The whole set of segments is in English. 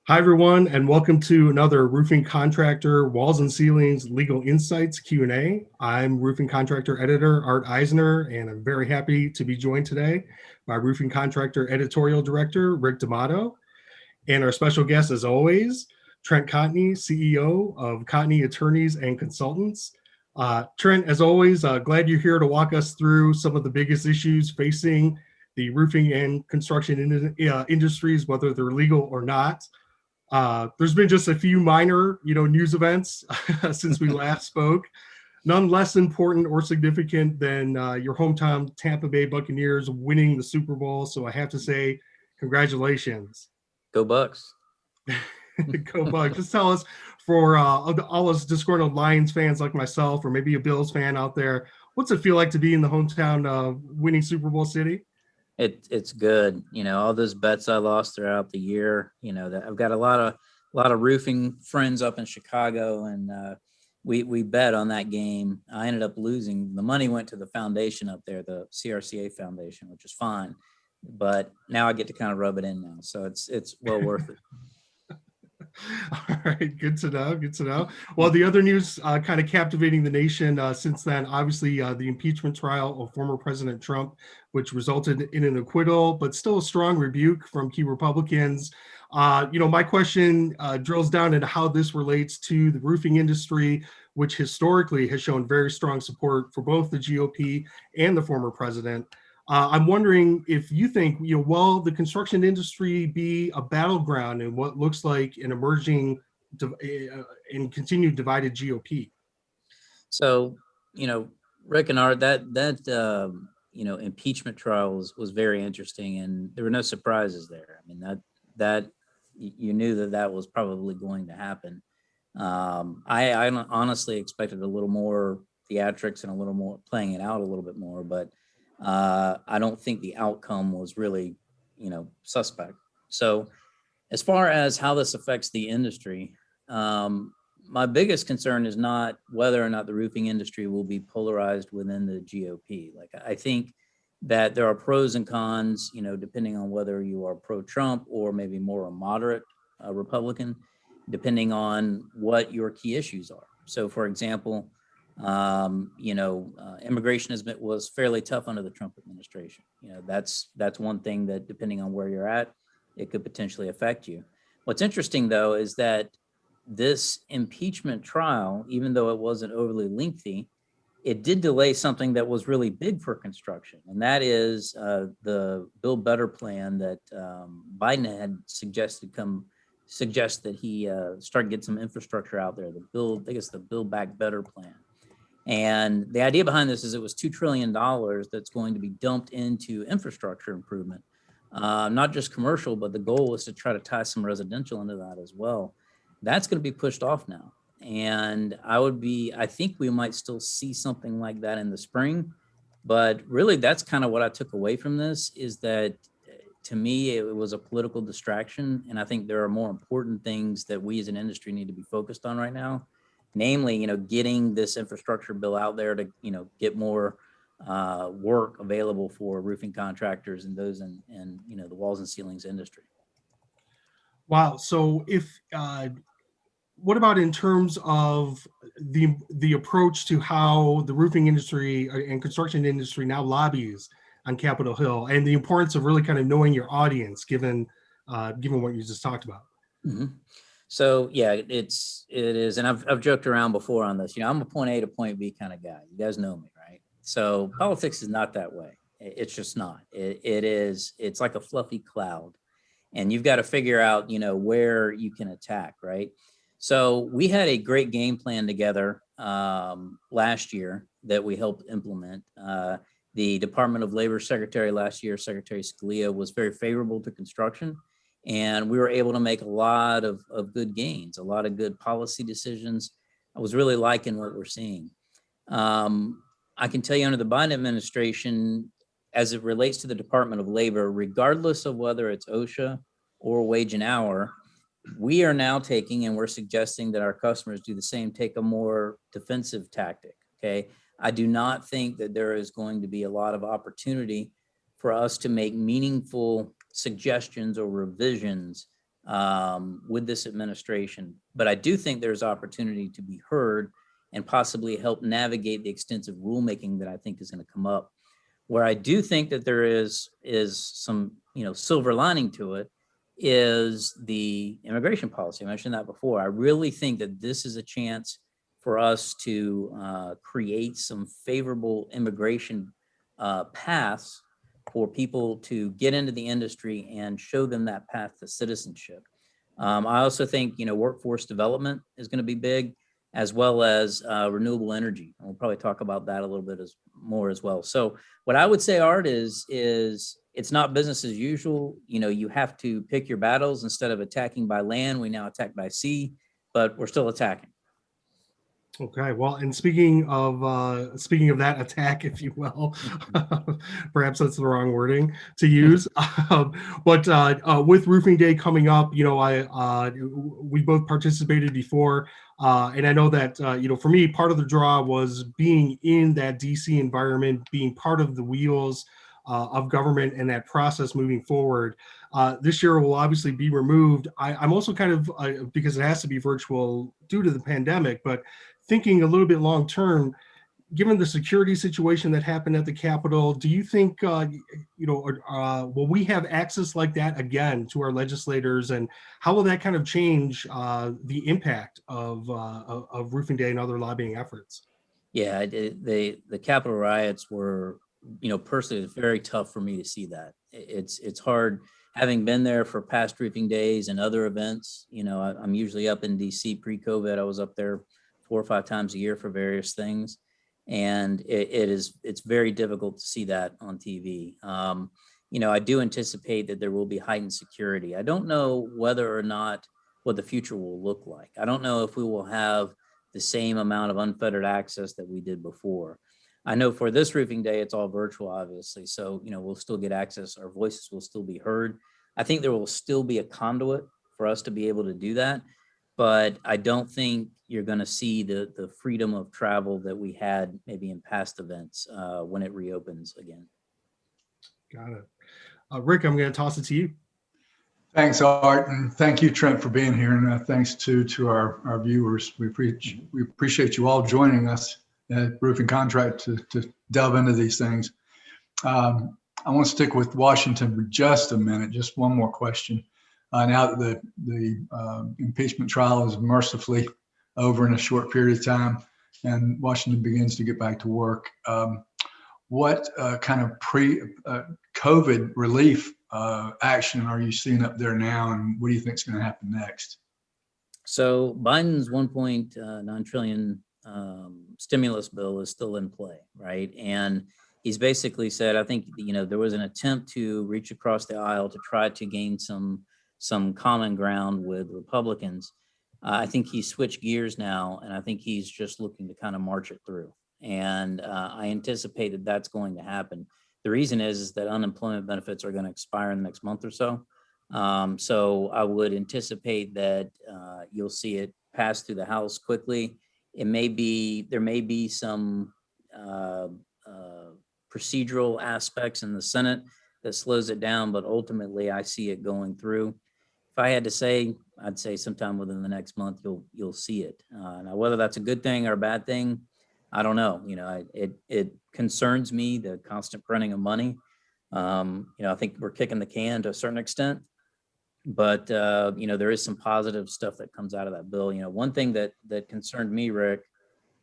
Hi, everyone, and welcome to another Roofing Contractor Walls and Ceilings Legal Insights Q&A. I'm Roofing Contractor Editor Art Eisner, and I'm very happy to be joined today by Roofing Contractor Editorial Director Rick D'Amato, and our special guest, as always, Trent Cotney, CEO of Cotney Attorneys and Consultants. Trent, as always, glad you're here to walk us through some of the biggest issues facing the roofing and construction industries, whether they're legal or not. There's been just a few minor, news events since we last spoke. None less important or significant than your hometown Tampa Bay Buccaneers winning the Super Bowl. So I have to say, congratulations. Go Bucks. Go Bucks. Just tell us, for all us disgruntled Lions fans like myself, or maybe a Bills fan out there, what's it feel like to be in the hometown winning Super Bowl city? It's good. All those bets I lost throughout the year. That I've got a lot of roofing friends up in Chicago, and we bet on that game. I ended up losing. The money went to the foundation up there, the CRCA Foundation, which is fine. But now I get to kind of rub it in now, so it's well worth it. All right, good to know. Good to know. Well, the other news kind of captivating the nation since then, obviously, the impeachment trial of former President Trump, which resulted in an acquittal, but still a strong rebuke from key Republicans. My question drills down into how this relates to the roofing industry, which historically has shown very strong support for both the GOP and the former president. I'm wondering if you think, will the construction industry be a battleground in what looks like an emerging and continued divided GOP? So, Rick and Art, that impeachment trial was very interesting, and there were no surprises there. I mean, that you knew that was probably going to happen. I honestly expected a little more theatrics and a little more playing it out a little bit more, but I don't think the outcome was really, suspect. So as far as how this affects the industry, my biggest concern is not whether or not the roofing industry will be polarized within the GOP. Like, I think that there are pros and cons, depending on whether you are pro-Trump or maybe more a moderate Republican, depending on what your key issues are. So, for example, immigration was fairly tough under the Trump administration. That's one thing that, depending on where you're at, it could potentially affect you. What's interesting, though, is that this impeachment trial, even though it wasn't overly lengthy, it did delay something that was really big for construction, and that is the Build Better plan that Biden had suggests that he start getting some infrastructure out there. The Build Back Better plan. And the idea behind this is it was $2 trillion that's going to be dumped into infrastructure improvement, not just commercial, but the goal was to try to tie some residential into that as well. That's going to be pushed off now. And I think we might still see something like that in the spring. But really, that's kind of what I took away from this, is that to me, it was a political distraction. And I think there are more important things that we as an industry need to be focused on right now. Namely, getting this infrastructure bill out there to, get more work available for roofing contractors and those in the walls and ceilings industry. Wow. So what about in terms of the approach to how the roofing industry and construction industry now lobbies on Capitol Hill, and the importance of really kind of knowing your audience, given what you just talked about? Mm-hmm. So yeah, it is, and I've joked around before on this. I'm a point A to point B kind of guy. You guys know me, right? So politics is not that way. It's just not. It's like a fluffy cloud, and you've got to figure out, where you can attack, right? So we had a great game plan together last year that we helped implement. The Department of Labor Secretary last year, Secretary Scalia, was very favorable to construction. And we were able to make a lot of good gains, a lot of good policy decisions. I was really liking what we're seeing. I can tell you, under the Biden administration, as it relates to the Department of Labor, regardless of whether it's OSHA or wage and hour, we are now taking, and we're suggesting that our customers do the same, take a more defensive tactic, okay? I do not think that there is going to be a lot of opportunity for us to make meaningful suggestions or revisions with this administration. But I do think there's opportunity to be heard and possibly help navigate the extensive rulemaking that I think is going to come up. Where I do think that there is some, silver lining to it is the immigration policy. I mentioned that before. I really think that this is a chance for us to create some favorable immigration paths for people to get into the industry and show them that path to citizenship. I also think, workforce development is going to be big, as well as renewable energy. And we'll probably talk about that a little bit more as well. So what I would say, Art, is it's not business as usual. You have to pick your battles. Instead of attacking by land, we now attack by sea, but we're still attacking. Okay, well, and speaking of that attack, if you will, perhaps that's the wrong wording to use. But with Roofing Day coming up, we both participated before, and I know that for me, part of the draw was being in that DC environment, being part of the wheels of government and that process moving forward. This year will obviously be removed. I'm also kind of because it has to be virtual due to the pandemic, but thinking a little bit long term, given the security situation that happened at the Capitol, do you think will we have access like that again to our legislators, and how will that kind of change the impact of Roofing Day and other lobbying efforts? Yeah, the Capitol riots were, personally, it's very tough for me to see that. It's hard, having been there for past Roofing Days and other events. I'm usually up in DC pre-COVID. I was up there 4 or 5 times a year for various things. And it's very difficult to see that on TV. I do anticipate that there will be heightened security. I don't know whether or not what the future will look like. I don't know if we will have the same amount of unfettered access that we did before. I know for this Roofing Day, it's all virtual, obviously. So, we'll still get access. Our voices will still be heard. I think there will still be a conduit for us to be able to do that. But I don't think you're going to see the freedom of travel that we had maybe in past events when it reopens again. Got it. Rick, I'm going to toss it to you. Thanks, Art, and thank you, Trent, for being here, and thanks to our viewers. We appreciate you all joining us at Roofing Contract to delve into these things. I want to stick with Washington for just a minute, just one more question. Now that the impeachment trial is mercifully over in a short period of time and Washington begins to get back to work, what kind of COVID relief action are you seeing up there now, and what do you think is going to happen next? So Biden's 1.9 trillion stimulus bill is still in play, right? And he's basically said, I think, there was an attempt to reach across the aisle to try to gain some common ground with Republicans. I think he's switched gears now, and I think he's just looking to kind of march it through. And I anticipate that that's going to happen. The reason is that unemployment benefits are going to expire in the next month or so. So I would anticipate that you'll see it pass through the House quickly. There may be some procedural aspects in the Senate that slows it down, but ultimately I see it going through. If I had to say, I'd say sometime within the next month you'll see it. Now, whether that's a good thing or a bad thing, I don't know. It concerns me, the constant printing of money. I think we're kicking the can to a certain extent, but there is some positive stuff that comes out of that bill. One thing that concerned me, Rick,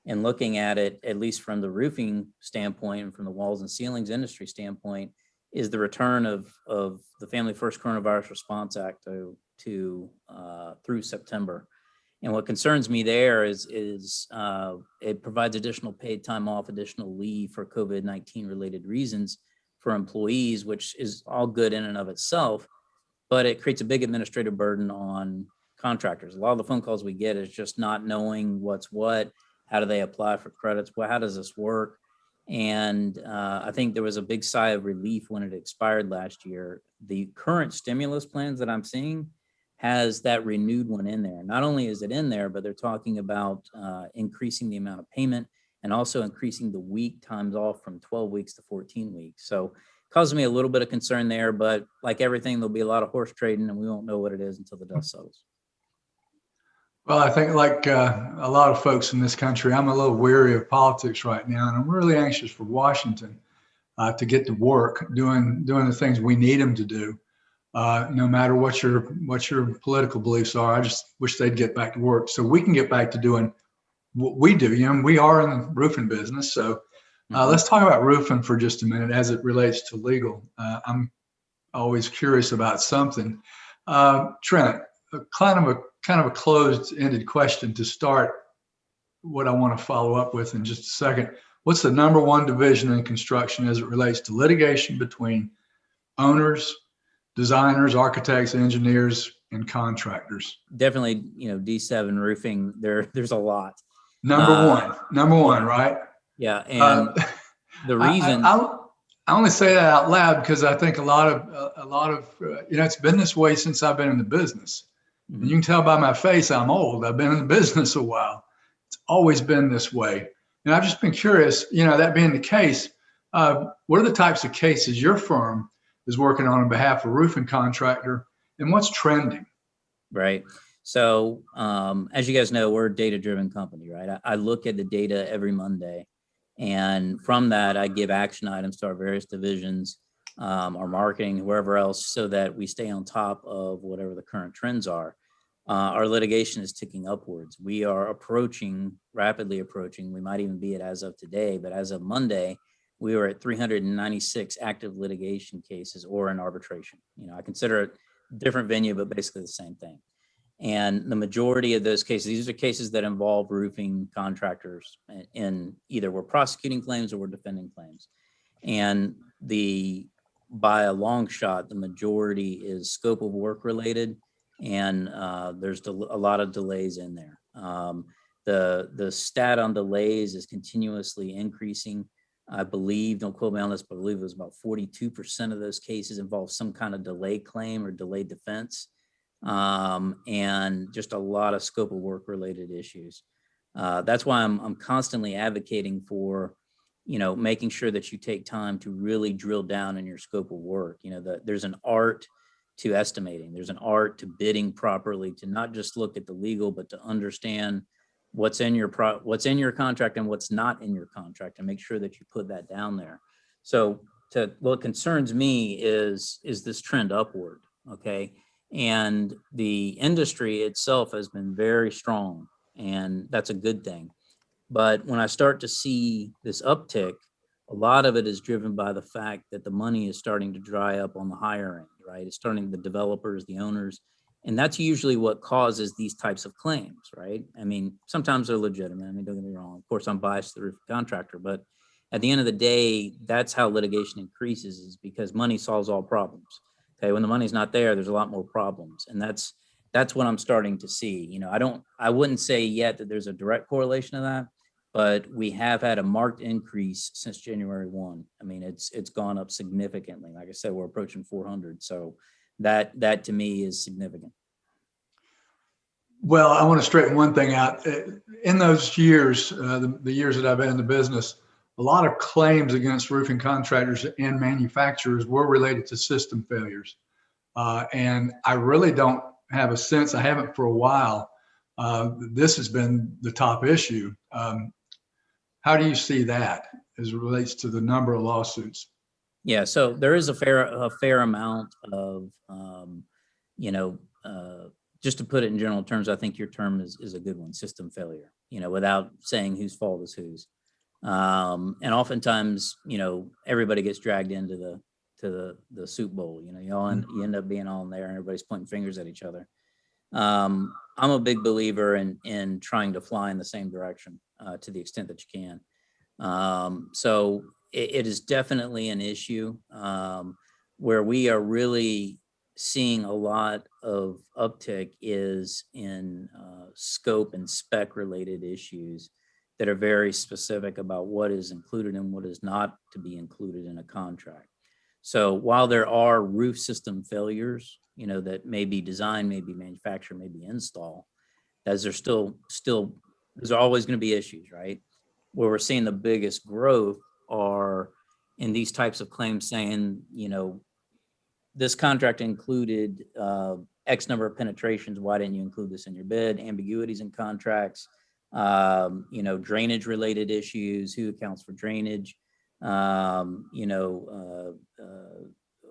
in looking at it, at least from the roofing standpoint and from the walls and ceilings industry standpoint, is the return of the Family First Coronavirus Response Act to through September. And what concerns me there is it provides additional paid time off, additional leave for COVID-19 related reasons for employees, which is all good in and of itself, but it creates a big administrative burden on contractors. A lot of the phone calls we get is just not knowing what's what, how do they apply for credits, how does this work? And I think there was a big sigh of relief when it expired last year. The current stimulus plans that I'm seeing has that renewed one in there. Not only is it in there, but they're talking about increasing the amount of payment and also increasing the week times off from 12 weeks to 14 weeks. So causes me a little bit of concern there, but like everything, there'll be a lot of horse trading and we won't know what it is until the dust settles. Well, I think like a lot of folks in this country, I'm a little weary of politics right now, and I'm really anxious for Washington to get to work doing the things we need them to do. No matter what your political beliefs are, I just wish they'd get back to work so we can get back to doing what we do. You know, we are in the roofing business, so let's talk about roofing for just a minute as it relates to legal. I'm always curious about something. Trent, kind of a closed-ended question to start what I want to follow up with in just a second. What's the number one division in construction as it relates to litigation between owners, designers, architects, engineers, and contractors? Definitely, D7 roofing, there's a lot. Number one, right? Yeah, and the reason I only say that out loud because I think a lot of it's been this way since I've been in the business. And you can tell by my face I'm old. I've been in the business a while. It's always been this way. And I've just been curious, that being the case, what are the types of cases your firm is working on behalf of roofing contractor, and what's trending? Right. So as you guys know, we're a data-driven company, right? I look at the data every Monday, and from that, I give action items to our various divisions, our marketing, wherever else, so that we stay on top of whatever the current trends are. Our litigation is ticking upwards. We are rapidly approaching, we might even be at as of today, but as of Monday, we were at 396 active litigation cases or in arbitration. I consider it a different venue, but basically the same thing. And the majority of those cases, these are cases that involve roofing contractors, and either we're prosecuting claims or we're defending claims. And by a long shot, the majority is scope of work related, and there's a lot of delays in there. The stat on delays is continuously increasing. I believe, don't quote me on this, but I believe it was about 42% of those cases involve some kind of delay claim or delayed defense, and just a lot of scope of work related issues. That's why I'm constantly advocating for, making sure that you take time to really drill down in your scope of work. There's an art to estimating. There's an art to bidding properly, to not just look at the legal, but to understand what's in your contract and what's not in your contract, and make sure that you put that down there. So what concerns me is this trend upward, okay? And the industry itself has been very strong, and that's a good thing. But when I start to see this uptick, a lot of it is driven by the fact that the money is starting to dry up on the higher end, right? It's starting, the developers, the owners, and that's usually what causes these types of claims, right? I mean, sometimes they're legitimate. I mean, don't get me wrong. Of course, I'm biased to the roofing contractor, but at the end of the day, that's how litigation increases, is because money solves all problems. Okay, when the money's not there, there's a lot more problems, and that's what I'm starting to see. I wouldn't say yet that there's a direct correlation to that, but we have had a marked increase since January 1. I mean, it's gone up significantly. Like I said, we're approaching 400. So that to me is significant. Well, I want to straighten one thing out. In those years, the years that I've been in the business, a lot of claims against roofing contractors and manufacturers were related to system failures. And I really don't have a sense, I haven't for a while, this has been the top issue. How do you see that as it relates to the number of lawsuits? Yeah, so there is a fair amount of, just to put it in general terms, I think your term is a good one, system failure, without saying whose fault is whose. And oftentimes, everybody gets dragged into the soup bowl. You end up being all in there, and everybody's pointing fingers at each other. I'm a big believer in trying to fly in the same direction to the extent that you can. So it is definitely an issue where we are really seeing a lot of uptick is in scope and spec related issues that are very specific about what is included and what is not to be included in a contract. So while there are roof system failures, that may be design, maybe manufacture, maybe install, as there's there's always going to be issues, right? Where we're seeing the biggest growth are in these types of claims saying, this contract included X number of penetrations. Why didn't you include this in your bid? Ambiguities in contracts, drainage related issues, who accounts for drainage,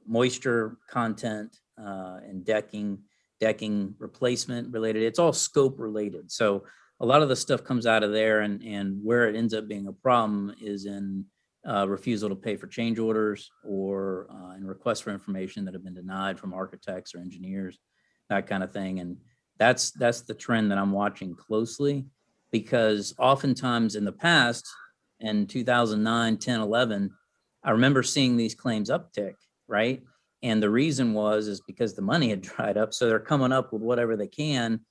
moisture content and decking replacement related. It's all scope related. So a lot of the stuff comes out of there, and where it ends up being a problem is in refusal to pay for change orders or in requests for information that have been denied from architects or engineers, that kind of thing. And that's the trend that I'm watching closely, because oftentimes in the past, in 2009, 10, 11, I remember seeing these claims uptick, right? And the reason is because the money had dried up. So they're coming up with whatever they can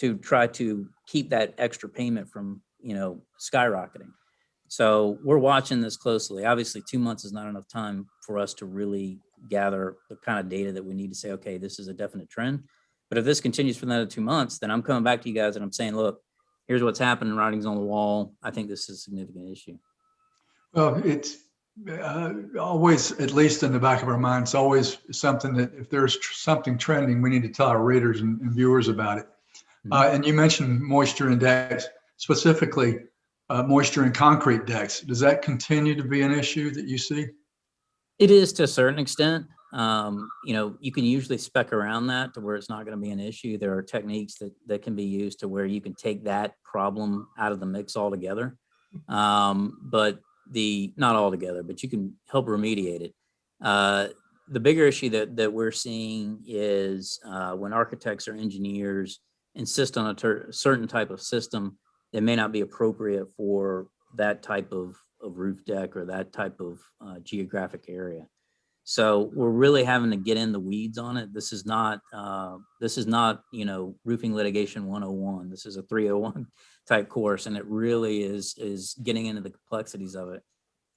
to try to keep that extra payment from, skyrocketing. So we're watching this closely. Obviously, 2 months is not enough time for us to really gather the kind of data that we need to say, okay, this is a definite trend. But if this continues for another 2 months, then I'm coming back to you guys and I'm saying, look, here's what's happening, writing's on the wall. I think this is a significant issue. Well, it's always, at least in the back of our minds, always something that if there's something trending, we need to tell our readers and viewers about it. And you mentioned moisture in decks, specifically moisture in concrete decks. Does that continue to be an issue that you see? It is to a certain extent. You can usually spec around that to where it's not going to be an issue. There are techniques that can be used to where you can take that problem out of the mix altogether. But not altogether, but you can help remediate it. The bigger issue that we're seeing is when architects or engineers insist on a certain type of system that may not be appropriate for that type of roof deck or that type of geographic area. So we're really having to get in the weeds on it. This is not roofing litigation 101. This is a 301 type course, and it really is getting into the complexities of it.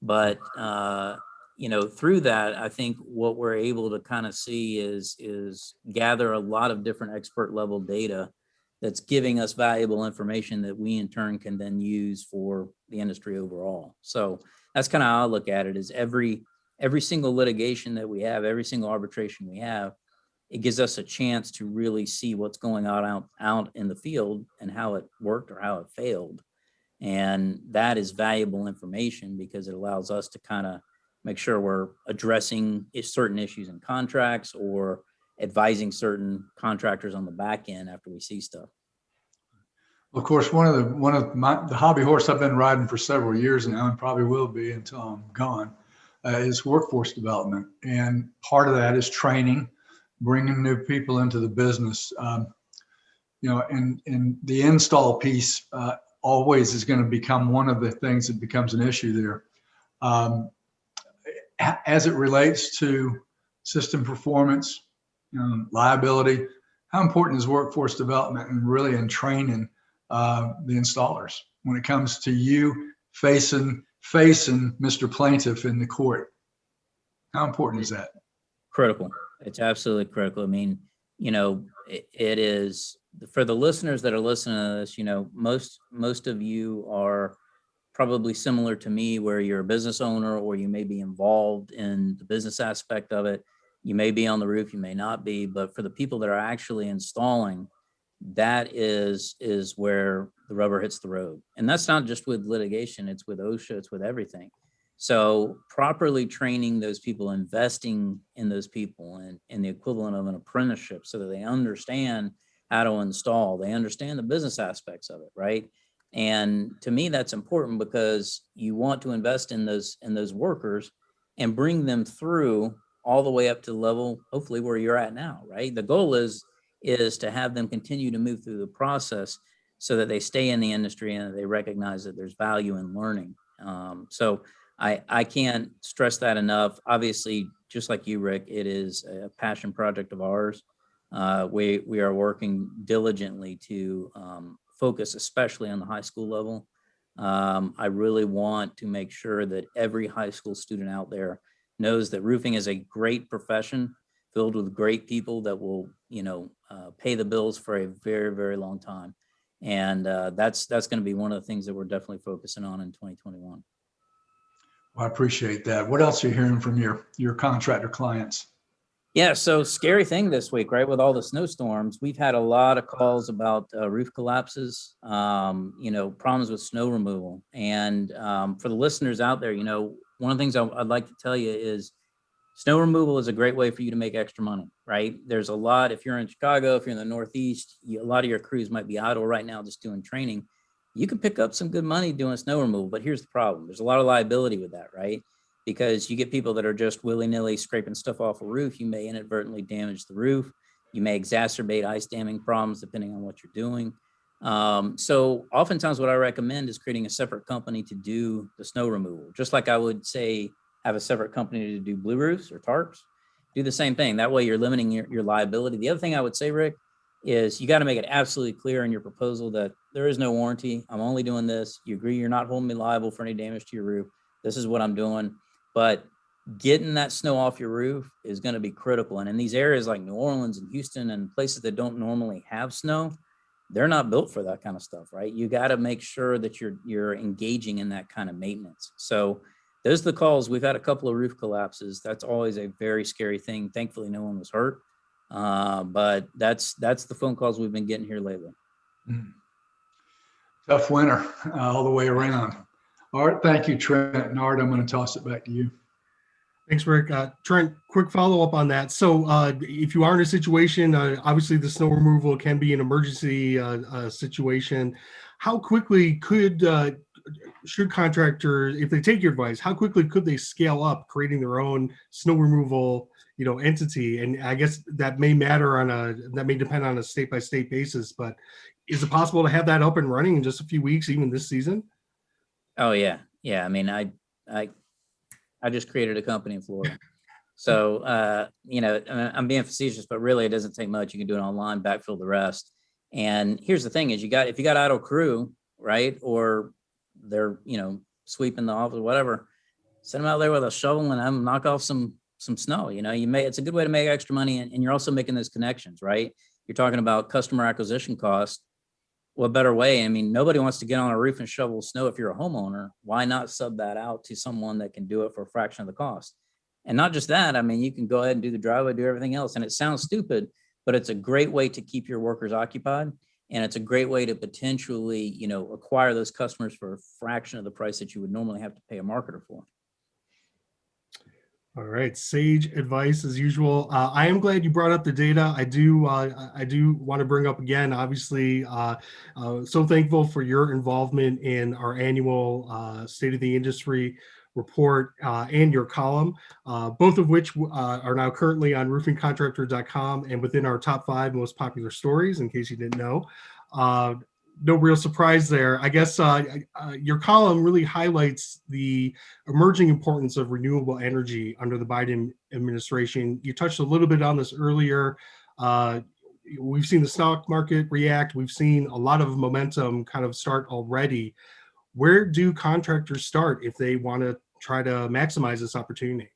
But through that, I think what we're able to kind of see is gather a lot of different expert level data that's giving us valuable information that we in turn can then use for the industry overall. So that's kind of how I look at it, is every single litigation that we have, every single arbitration we have, it gives us a chance to really see what's going on out in the field and how it worked or how it failed. And that is valuable information because it allows us to kind of make sure we're addressing certain issues in contracts or advising certain contractors on the back end after we see stuff. Of course, one of the hobby horse I've been riding for several years now, and probably will be until I'm gone, is workforce development. And part of that is training, bringing new people into the business. And the install piece always is going to become one of the things that becomes an issue there. As it relates to system performance, liability, how important is workforce development and really in training the installers when it comes to you facing Mr. Plaintiff in the court? How important is that? Critical. It's absolutely critical. I mean, it is, for the listeners that are listening to this, most of you are probably similar to me, where you're a business owner or you may be involved in the business aspect of it. You may be on the roof, you may not be, but for the people that are actually installing, that is where the rubber hits the road. And that's not just with litigation, it's with OSHA, it's with everything. So properly training those people, investing in those people and the equivalent of an apprenticeship so that they understand how to install, they understand the business aspects of it, right? And to me, that's important because you want to invest in those workers and bring them through all the way up to the level, hopefully, where you're at now, right? The goal is to have them continue to move through the process so that they stay in the industry and they recognize that there's value in learning. So I can't stress that enough. Obviously, just like you, Rick, it is a passion project of ours. We are working diligently to focus especially on the high school level. I really want to make sure that every high school student out there knows that roofing is a great profession filled with great people that will, pay the bills for a very, very long time. And that's going to be one of the things that we're definitely focusing on in 2021. I appreciate that. What else are you hearing from your contractor clients? Yeah, so scary thing this week, right? With all the snowstorms, we've had a lot of calls about roof collapses, problems with snow removal. And for the listeners out there, one of the things I'd like to tell you is snow removal is a great way for you to make extra money, right? There's a lot, if you're in Chicago, if you're in the Northeast, a lot of your crews might be idle right now just doing training. You can pick up some good money doing snow removal, but here's the problem. There's a lot of liability with that, right? Because you get people that are just willy-nilly scraping stuff off a roof. You may inadvertently damage the roof. You may exacerbate ice damming problems depending on what you're doing. So oftentimes what I recommend is creating a separate company to do the snow removal. Just like I would say, have a separate company to do blue roofs or tarps, do the same thing. That way you're limiting your liability. The other thing I would say, Rick, is you got to make it absolutely clear in your proposal that there is no warranty. I'm only doing this. You agree you're not holding me liable for any damage to your roof. This is what I'm doing. But getting that snow off your roof is going to be critical. And in these areas like New Orleans and Houston and places that don't normally have snow, they're not built for that kind of stuff, right? You got to make sure that you're engaging in that kind of maintenance. So those are the calls. We've had a couple of roof collapses. That's always a very scary thing. Thankfully, no one was hurt. But that's the phone calls we've been getting here lately. Tough winter all the way around. Art, thank you, Trent. And Art, I'm going to toss it back to you. Thanks, Rick. Trent, quick follow-up on that. So if you are in a situation, obviously the snow removal can be an emergency situation. How quickly should contractors, if they take your advice, how quickly could they scale up creating their own snow removal, entity? And I guess that may depend on a state-by-state basis, but is it possible to have that up and running in just a few weeks, even this season? Oh yeah. Yeah. I mean, I just created a company in Florida. So, I'm being facetious, but really it doesn't take much. You can do it online, backfill the rest. And here's the thing is if you got idle crew, right? Or they're, sweeping the office or whatever, send them out there with a shovel and have them knock off some snow. It's a good way to make extra money. And you're also making those connections, right? You're talking about customer acquisition cost. What better way? I mean, nobody wants to get on a roof and shovel snow if you're a homeowner. Why not sub that out to someone that can do it for a fraction of the cost? And not just that, I mean, you can go ahead and do the driveway, do everything else. And it sounds stupid, but it's a great way to keep your workers occupied. And it's a great way to potentially, acquire those customers for a fraction of the price that you would normally have to pay a marketer for. All right, sage advice as usual. I am glad you brought up the data. I do want to bring up again, obviously, so thankful for your involvement in our annual State of the Industry report and your column, both of which are now currently on roofingcontractor.com and within our top 5 most popular stories, in case you didn't know. No real surprise there. I guess your column really highlights the emerging importance of renewable energy under the Biden administration. You touched a little bit on this earlier. We've seen the stock market react. We've seen a lot of momentum kind of start already. Where do contractors start if they want to try to maximize this opportunity?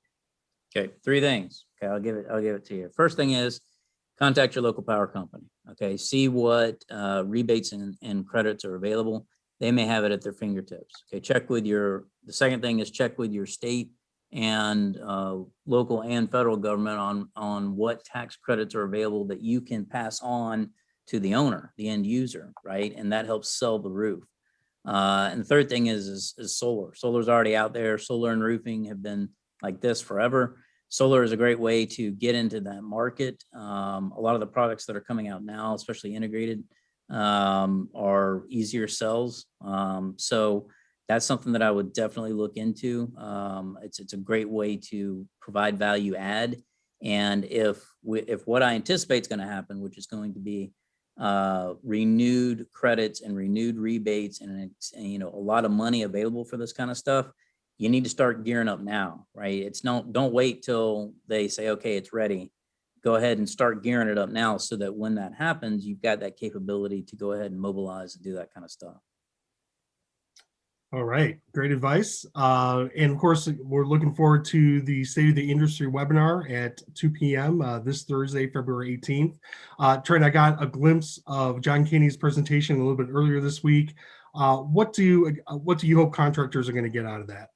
Okay, 3 things. Okay, I'll give it to you. First thing is contact your local power company. Okay, see what rebates and credits are available. They may have it at their fingertips. Okay, the second thing is check with your state and local and federal government on what tax credits are available that you can pass on to the owner, the end user, right? And that helps sell the roof. And the third thing is solar. Solar's already out there. Solar and roofing have been like this forever. Solar is a great way to get into that market. A lot of the products that are coming out now, especially integrated, are easier sells. So that's something that I would definitely look into. It's a great way to provide value add. And if what I anticipate is going to happen, which is going to be renewed credits and renewed rebates and a lot of money available for this kind of stuff, you need to start gearing up now, right? Don't wait till they say, okay, it's ready. Go ahead and start gearing it up now so that when that happens, you've got that capability to go ahead and mobilize and do that kind of stuff. All right, great advice. And of course, we're looking forward to the State of the Industry webinar at 2 p.m. This Thursday, February 18th. Trent, I got a glimpse of John Kinney's presentation a little bit earlier this week. What do you hope contractors are going to get out of that?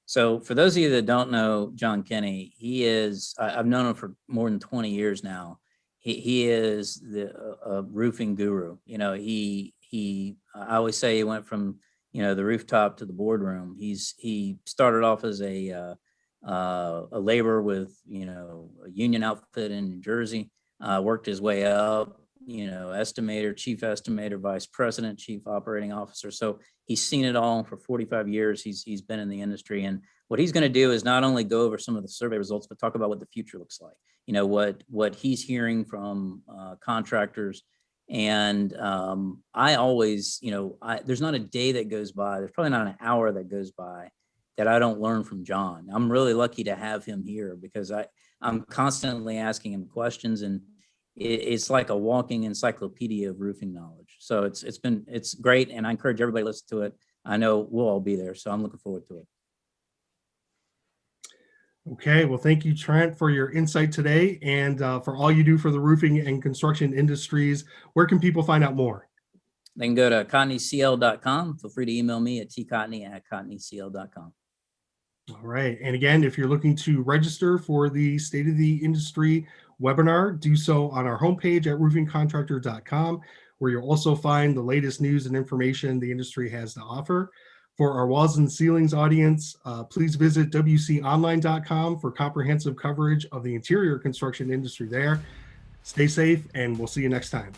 So for those of you that don't know John Kenny, he is, I've known him for more than 20 years now. He is the roofing guru. You know, I always say he went from, you know, the rooftop to the boardroom. He started off as a laborer with, you know, a union outfit in New Jersey, worked his way up, you know, estimator, chief estimator, vice president, chief operating officer. So he's seen it all for 45 years. He's been in the industry. And what he's going to do is not only go over some of the survey results, but talk about what the future looks like. You know, what he's hearing from contractors. And I always, you know, there's not a day that goes by, there's probably not an hour that goes by that I don't learn from John. I'm really lucky to have him here because I'm constantly asking him questions, and it's like a walking encyclopedia of roofing knowledge. So it's great, and I encourage everybody to listen to it. I know we'll all be there, so I'm looking forward to it. Okay, well, thank you, Trent, for your insight today and for all you do for the roofing and construction industries. Where can people find out more? They can go to cotneycl.com. Feel free to email me at tcotney@cotneycl.com. All right. And again, if you're looking to register for the State of the Industry webinar, do so on our homepage at roofingcontractor.com, where you'll also find the latest news and information the industry has to offer. For our walls and ceilings audience, please visit wconline.com for comprehensive coverage of the interior construction industry there. Stay safe, and we'll see you next time.